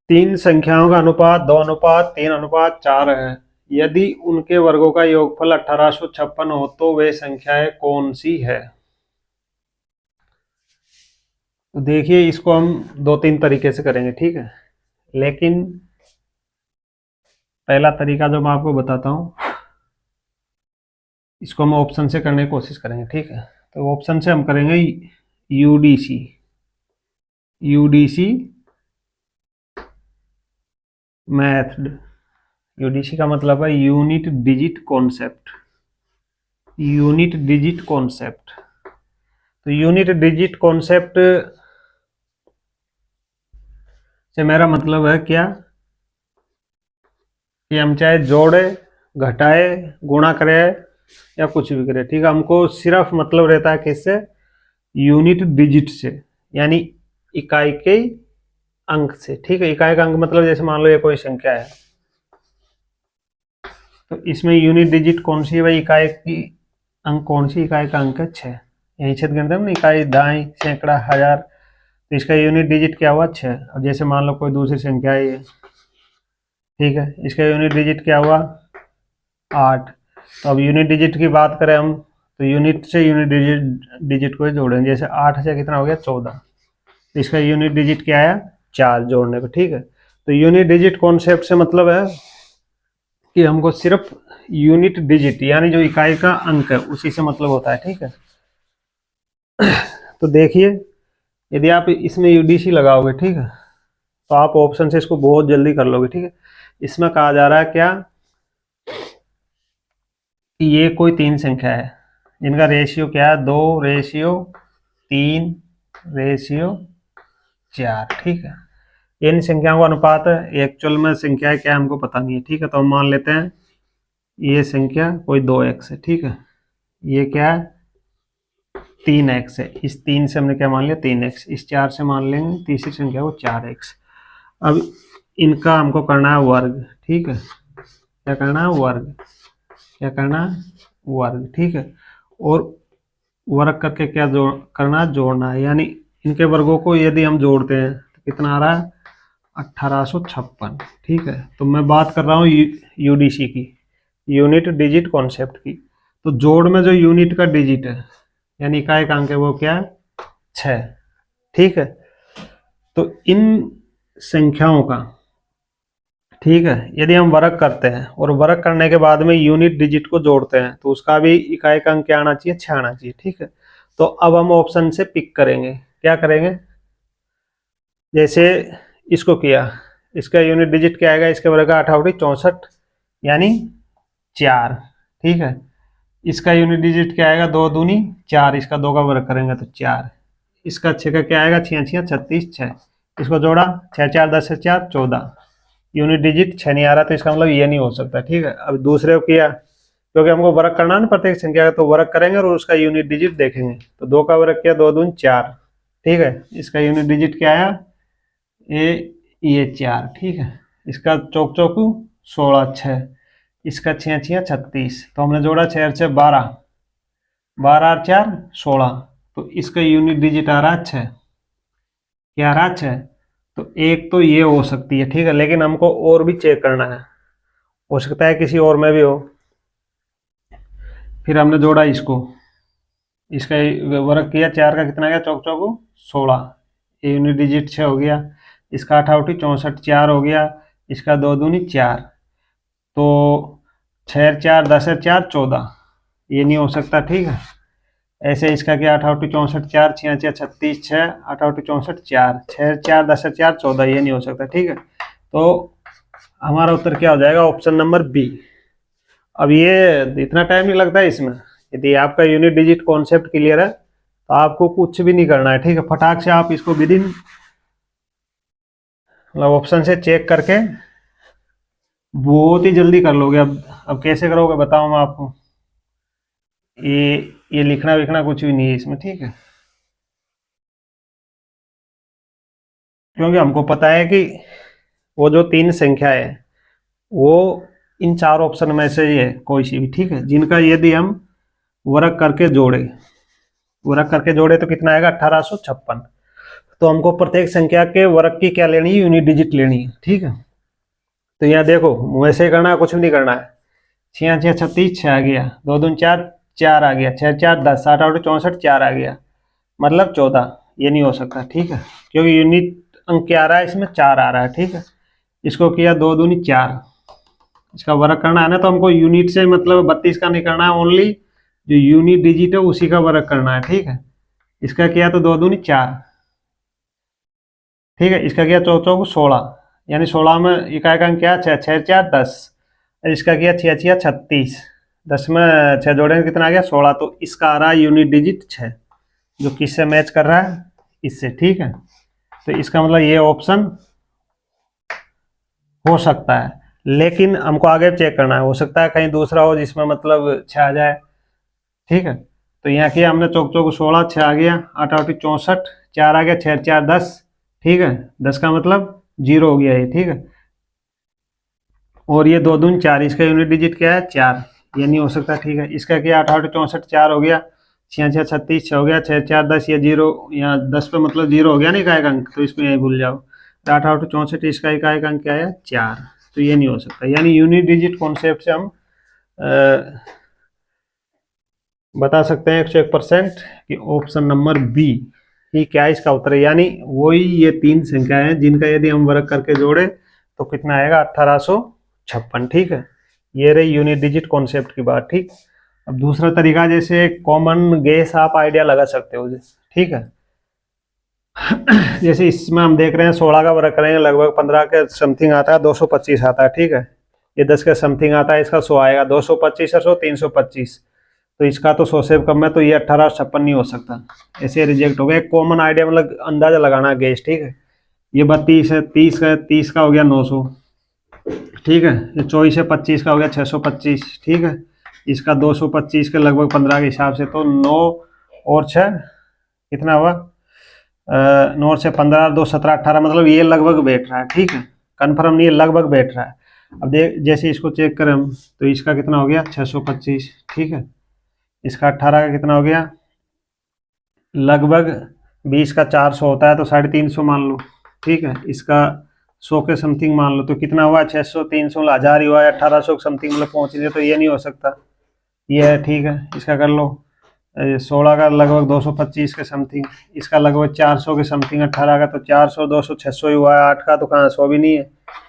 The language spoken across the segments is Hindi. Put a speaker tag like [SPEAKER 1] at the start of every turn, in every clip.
[SPEAKER 1] तीन संख्याओं का अनुपात 2:3:4 है। यदि उनके वर्गों का योगफल 1856 हो तो वे संख्याएं कौन सी है। तो देखिए, इसको हम दो तीन तरीके से करेंगे, ठीक है। लेकिन पहला तरीका जो मैं आपको बताता हूं, इसको हम ऑप्शन से करने की कोशिश करेंगे, ठीक है। तो ऑप्शन से हम करेंगे यूडीसी। UDC method. यूडीसी का मतलब है unit digit concept. Unit digit concept. तो यूनिट डिजिट कॉन्सेप्ट से मेरा मतलब है क्या कि हम चाहे जोड़े, घटाए, गुणा करें या कुछ भी करें, ठीक है। हमको सिर्फ मतलब रहता है किससे, यूनिट डिजिट से, यानी इकाई के अंक से, ठीक है। इकाई का अंक मतलब जैसे मान लो ये कोई संख्या है, तो इसमें यूनिट डिजिट कौन सी है भाई, इकाई की अंक कौन सी, इकाई का अंक है 6। यही छेद गणित में इकाई, दहाई, सैकड़ा, हजार, तो इसका यूनिट डिजिट क्या हुआ 6। अब जैसे मान लो कोई दूसरी संख्या है, ठीक है, इसका यूनिट डिजिट क्या हुआ 8। तो अब यूनिट डिजिट की बात करें हम, तो यूनिट से यूनिट डिजिट को जोड़ेंगे। जैसे 8 से कितना हो गया 14, तो इसका यूनिट डिजिट क्या आया 4 जोड़ने पे, ठीक है। तो यूनिट डिजिट कॉन्सेप्ट से मतलब है कि हमको सिर्फ यूनिट डिजिट यानी जो इकाई का अंक है उसी से मतलब होता है, ठीक है। तो देखिए, यदि आप इसमें यूडीसी लगाओगे, ठीक है, तो आप ऑप्शन से इसको बहुत जल्दी कर लोगे, ठीक है। इसमें कहा जा रहा है क्या कि ये कोई तीन संख्या है जिनका रेशियो क्या है 2:3:4, ठीक है। इन संख्याओं का अनुपात है, एक्चुअल में संख्या क्या है हमको पता नहीं है, ठीक है। तो हम मान लेते हैं ये संख्या कोई 2x है, ठीक है। ये क्या है 3x है, इस 3 से हमने क्या मान लिया 3x, इस 4 से मान लेंगे तीसरी संख्या को 4x। अब इनका हमको करना है वर्ग, ठीक है। क्या करना है वर्ग, क्या करना है वर्ग, ठीक है। और वर्ग करके क्या करना है जोड़ना है, यानी इनके वर्गों को यदि हम जोड़ते हैं तो कितना आ रहा है 1856, ठीक है। तो मैं बात कर रहा हूँ यूडीसी की, यूनिट डिजिट कॉन्सेप्ट की। तो जोड़ में जो यूनिट का डिजिट है यानी इकाई का अंक है वो क्या है 6, ठीक है। तो इन संख्याओं का, ठीक है, यदि हम वर्ग करते हैं और वर्ग करने के बाद में यूनिट डिजिट को जोड़ते हैं तो उसका भी इकाई का अंक क्या आना चाहिए 6 आना चाहिए, ठीक है। तो अब हम ऑप्शन से पिक करेंगे, क्या करेंगे, जैसे इसको किया, इसका यूनिट डिजिट क्या आएगा, इसके वर्ग का 8×8 = 64 यानी 4, ठीक है। इसका यूनिट डिजिट क्या आएगा 2×2=4, इसका 2 का वर्ग करेंगे तो 4। इसका 6 का क्या आएगा 6×6=36, 6, इसको जोड़ा 6×4=10 = 14, यूनिट डिजिट 6 नहीं आ रहा, तो इसका मतलब ये नहीं हो सकता, ठीक है। अब दूसरे को किया, क्योंकि हमको वर्ग करना है ना प्रत्येक संख्या का, तो वर्ग करेंगे और उसका यूनिट डिजिट देखेंगे। तो 2 का वर्ग किया 2×2=4, ठीक है। इसका यूनिट डिजिट क्या आया ये 4, ठीक है। इसका चौक चौक 16, 6, इसका 6×6=36, तो हमने जोड़ा 6×6=12, 12×4=16, तो इसका यूनिट डिजिट आ रहा है 6, क्या आ रहा है 6। तो एक तो ये हो सकती है, ठीक है, लेकिन हमको और भी चेक करना है, हो सकता है किसी और में भी हो। फिर हमने जोड़ा इसको, इसका वर्ग किया 4 का कितना गया चौक चौक 16, ये यूनिट डिजिट 6 हो गया, इसका 8×8=64, 4 हो गया, इसका 2×2=4, तो 6×4=10 = 14, ये नहीं हो सकता, ठीक है। ऐसे इसका क्या 8×8=64, 6×6=36, 6, 8×8=64, 6×4=10 = 14, ये नहीं हो सकता, ठीक है। तो हमारा उत्तर क्या हो जाएगा ऑप्शन नंबर बी। अब ये इतना टाइम नहीं लगता है इसमें, यदि आपका यूनिट डिजिट कॉन्सेप्ट क्लियर है तो आपको कुछ भी नहीं करना है, ठीक है। फटाक से आप इसको विदिन मतलब ऑप्शन से चेक करके बहुत ही जल्दी कर लोगे। अब कैसे करोगे बताओ मैं आपको, ये लिखना विखना कुछ भी नहीं है इसमें, ठीक है। क्योंकि हमको पता है कि वो जो तीन संख्या है वो इन चार ऑप्शन में से ही है कोई सी भी, ठीक है, जिनका यदि हम वर्ग करके जोड़े, वर्ग करके जोड़े तो कितना आएगा 1856। तो हमको प्रत्येक संख्या के वर्ग की क्या लेनी है, यूनिट डिजिट लेनी है। ठीक है, तो यहाँ देखो वैसे ही करना है, कुछ भी नहीं करना है। 6 6 36 6 आ गया, 2 दूनी 4 4 आ गया, 6 4 10, 8 8 64 4 आ गया, मतलब 14। ये नहीं हो सकता। ठीक है, क्योंकि यूनिट अंक क्या आ रहा है इसमें, 4 आ रहा है। ठीक है, इसको किया 2 दूनी 4, इसका वर्ग करना है ना, तो हमको यूनिट से मतलब 32 का नहीं करना है, ओनली जो यूनिट डिजिट है उसी का वर्ग करना है। ठीक है, इसका किया तो 2 दूनी 4। ठीक है, इसका किया 4 चौक 16, यानी 16 में इकाई का अंक क्या, 6 6 4 10। इसका किया 6 6 36, 10 में 6 जोड़ेंगे कितना आ गया, 16। तो इसका आ रहा है यूनिट डिजिट 6, जो किससे मैच कर रहा है, इससे। ठीक है, तो इसका मतलब ये ऑप्शन हो सकता है, लेकिन हमको आगे चेक करना है, हो सकता है कहीं दूसरा हो जिसमें मतलब 6 आ जाए। ठीक है, तो यहाँ किया हमने चौक चौक 16, 6 आ गया, 8 8 64, 4 आ गया, 6 4 10। ठीक है, 10 का मतलब 0 हो गया ये। ठीक है, और ये 2 दूनी 4, इसका यूनिट डिजिट क्या है, 4। ये नहीं हो सकता। ठीक है, इसका क्या, 8 8 64 4 हो गया, 6 6 36 6 हो गया, 6 4 10, ये 0, यहाँ 10 पे मतलब 0 हो गया ना इकाई का अंक, तो इसको यही भूल जाओ। 8 8 64, इसका इकाई का अंक क्या है, 4। तो ये नहीं हो सकता, यानी यूनिट डिजिट कॉन्सेप्ट से हम बता सकते हैं 101% कि ऑप्शन नंबर बी ही क्या है इसका उत्तर है। यानी वही ये 3 संख्या है जिनका यदि हम वर्ग करके जोड़े तो कितना आएगा, 1856। ठीक है, ये रही यूनिट डिजिट कॉन्सेप्ट की बात। ठीक, अब दूसरा तरीका, जैसे कॉमन गेस आप आइडिया लगा सकते हो। ठीक है, जैसे इसमें हम देख रहे हैं 16 का वर्ग करेंगे, लगभग 15 के समथिंग आता है, 225 आता है। ठीक है, ये 10 के समथिंग आता है, इसका 100 आएगा, 225 है 100 325, तो इसका तो 100 से कम है, तो ये 1856 नहीं हो सकता, ऐसे रिजेक्ट हो गया। एक कॉमन आइडिया मतलब अंदाजा लगाना है गेस। ठीक है, ये 32 है, 30 है, 30 का हो गया 900। ठीक है, ये 24 है, 25 का हो गया 625। ठीक है, इसका 225 के लगभग 15 के हिसाब से, तो 9 और 6 कितना हुआ, 9 से 15 2 17 18, मतलब ये लगभग बैठ रहा है। ठीक है, कन्फर्म नहीं है, लगभग बैठ रहा है। अब देख, जैसे इसको चेक करें हम, तो इसका कितना हो गया 625। ठीक है, इसका 18 का कितना हो गया, लगभग 20 का 400 होता है, तो 350 मान लो। ठीक है, इसका 100 के समथिंग मान लो, तो कितना हुआ, 600 300 1000 ही हुआ है, 1800 के समथिंग मतलब पहुंच रही है, तो ये नहीं हो सकता, ये है। ठीक है, इसका कर लो 16 का लगभग 225 के समथिंग, इसका लगभग 400 के समथिंग, 18 का तो 400 200 600 ही हुआ है, 8 का तो कहाँ 100 भी नहीं है,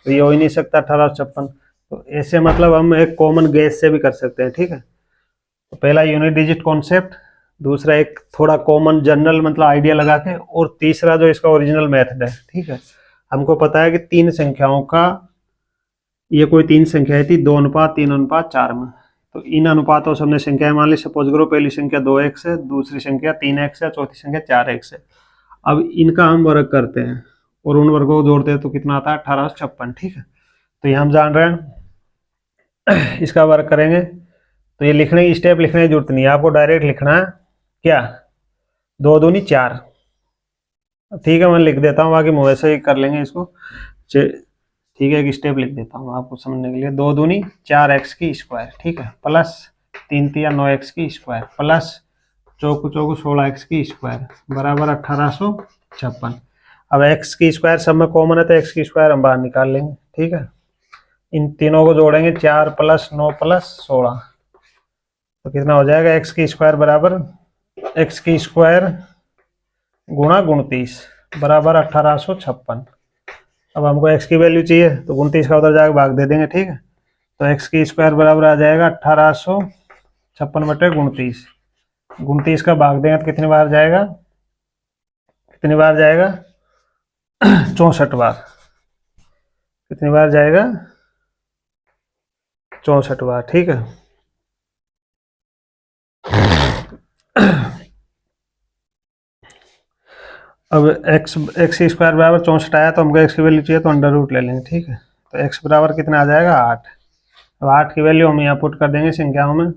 [SPEAKER 1] तो ये हो ही नहीं सकता 1856। तो ऐसे मतलब हम एक कॉमन गेस से भी कर सकते हैं। ठीक है, तो पहला यूनिट डिजिट कॉन्सेप्ट, दूसरा एक थोड़ा कॉमन जनरल मतलब आइडिया लगा के, और तीसरा जो इसका ओरिजिनल मेथड है। ठीक है, हमको पता है कि 3 संख्याओं का, ये कोई 3 संख्या थी 2 अनुपात 3 अनुपात 4 में, तो इन अनुपातों से हमने संख्याएं मान ली। सपोज करो पहली संख्या 2x है, दूसरी संख्या 3x है, चौथी संख्या 4x है। अब इनका हम वर्ग करते हैं और उन वर्गों को जोड़ते हैं, तो कितना आता है 1856। ठीक है, तो ये हम जान रहे हैं, इसका वर्ग करेंगे, तो ये लिखने की स्टेप लिखने की जरूरत नहीं है, आपको डायरेक्ट लिखना है क्या, 2 दूनी 4। ठीक है, मैं लिख देता हूँ, बाकी वैसे ही कर लेंगे इसको। ठीक है, एक स्टेप लिख देता हूँ आपको समझने के लिए। 2 दूनी 4x की स्क्वायर, ठीक है, प्लस 3 तिया 9x की स्क्वायर, प्लस चौको चौको 16x की स्क्वायर, बराबर 1856। अब x की स्क्वायर सब में कॉमन है, तो x की स्क्वायर हम बाहर निकाल लेंगे। ठीक है, इन तीनों को जोड़ेंगे, 4 + 9 + 16, तो कितना हो जाएगा, x की स्क्वायर बराबर x की स्क्वायर गुणा 29 बराबर 1856। अब हमको x की वैल्यू चाहिए, तो 29 का उधर जाकर भाग दे देंगे। ठीक है, तो x की स्क्वायर बराबर आ जाएगा 1856/29। 29 का भाग देंगे तो कितनी बार जाएगा, 64 बार। कितनी बार जाएगा, 64 बार। ठीक है, अब x की स्क्वायर बराबर 64 आया, तो हमको x की वैल्यू चाहिए, तो अंडर रूट ले लेंगे। ठीक है, तो x बराबर कितना आ जाएगा, 8। अब 8 की वैल्यू हम यहाँ पुट कर देंगे संख्याओं में,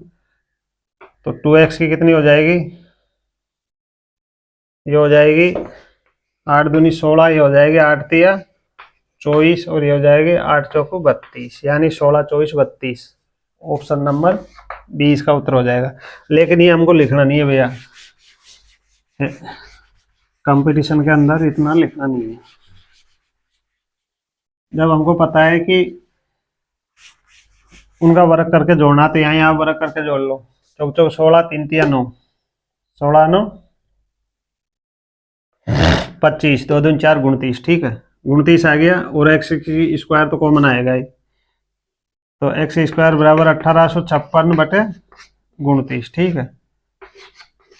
[SPEAKER 1] तो 2x की कितनी हो जाएगी, ये हो जाएगी 8 दूनी 16, ये हो जाएगी 8 तिया 24, और ये हो जाएगी 8 चौको 32, यानी 16 24 32। ऑप्शन नंबर 20 का उत्तर हो जाएगा। लेकिन ये हमको लिखना नहीं है भैया, कंपटीशन के अंदर इतना लिखना नहीं है। जब हमको पता है कि उनका वर्क करके जोड़ना, तो यहाँ वर्क करके जोड़ लो। चौक चौक 16, 3 तिया 9, 16 9 25, 2 दूनी 4, 29। ठीक है, 29 आ गया। और एक्स की स्क्वायर तो कॉमन आएगा ही, तो एक्स स्क्वायर बराबर 1856 बटे 29। ठीक है,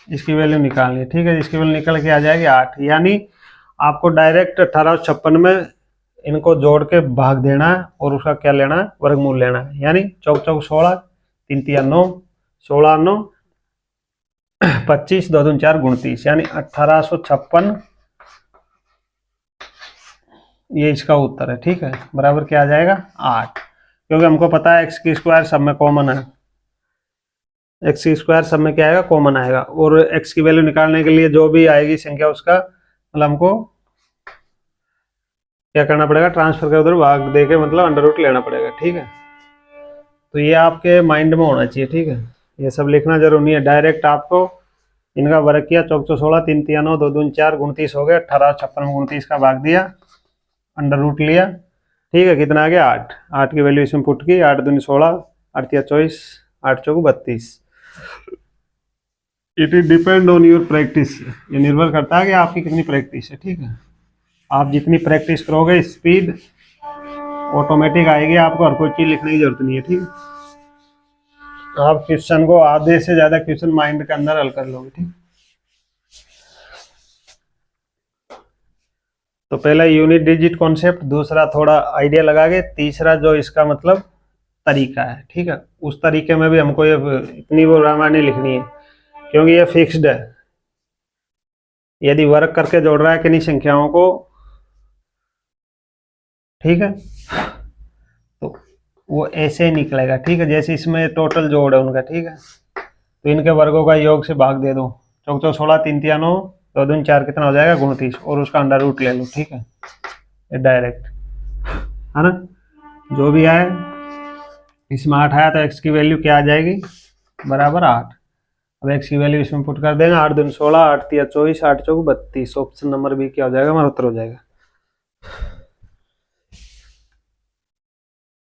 [SPEAKER 1] इसकी वैल्यू निकालनी है। ठीक है, इसकी वैल्यू निकल के आ जाएगी 8। यानी आपको डायरेक्ट 1856 में इनको जोड़ के भाग देना है और उसका क्या लेना है, वर्गमूल लेना है। यानी चौक चौक 16, 3 तिया 9, 16 9 25, 2 दूनी 4, 29। यानी 1856 ये इसका उत्तर है। ठीक है, बराबर क्या आ जाएगा 8, क्योंकि हमको पता है एक्स की स्क्वायर सब में कॉमन है। एक्स की स्क्वायर सब में क्या आएगा, कॉमन आएगा। और एक्स की वैल्यू निकालने के लिए जो भी आएगी संख्या उसका मतलब हमको क्या करना पड़ेगा, ट्रांसफर कर उधर भाग दे के मतलब अंडर रूट लेना पड़ेगा। ठीक है, तो ये आपके माइंड में होना चाहिए। ठीक है, ये सब लिखना जरूरी नहीं है, डायरेक्ट आपको इनका वर्ग किया। चौक चौक 16, 3 तिया 9, 2 दूनी 4, 29 हो गया। 1856 में 29 का भाग दिया, अंडर रूट लिया। ठीक है, कितना आ गया 8। 8 की वैल्यू इसमें पुट की, 8 दूनी 16, 8 तिया 24, 8 चौक 32। It is depend on your practice, ये निर्भर करता है कि आपकी कितनी प्रैक्टिस है। ठीक है, आप जितनी प्रैक्टिस करोगे स्पीड ऑटोमेटिक आएगी, आपको हर कोई चीज लिखने की जरूरत नहीं है। ठीक है, आप क्वेश्चन को आधे से ज्यादा क्वेश्चन माइंड के अंदर हल कर लोगे। ठीक, तो पहला यूनिट डिजिट कॉन्सेप्ट, दूसरा थोड़ा आइडिया लगा के, तीसरा जो इसका मतलब तरीका है। ठीक है, उस तरीके में भी हमको ये इतनी वो रामायण नहीं लिखनी है, क्योंकि ये फिक्स्ड है। यदि वर्क करके जोड़ रहा है किन्हीं संख्याओं को, ठीक है, तो वो ऐसे ही निकलेगा। ठीक है, जैसे इसमें टोटल जोड़ है उनका। ठीक है, तो इनके वर्गों का योग से भाग दे दो। चौक चौक 16, 3 तिया 9, 2 दूनी 4, कितना हो जाएगा 29, और उसका अंडर रूट ले लो। ठीक है, ये डायरेक्ट है ना, जो भी आए। इसमें 8 आया तो एक्स की वैल्यू क्या आ जाएगी, बराबर 8। अब एक्स की वैल्यू इसमें पुट कर देंगे, 8 दूनी 16, 8 तिया 24, 8 चौक 32। ऑप्शन नंबर बी क्या हो जाएगा, हमारा उत्तर हो जाएगा।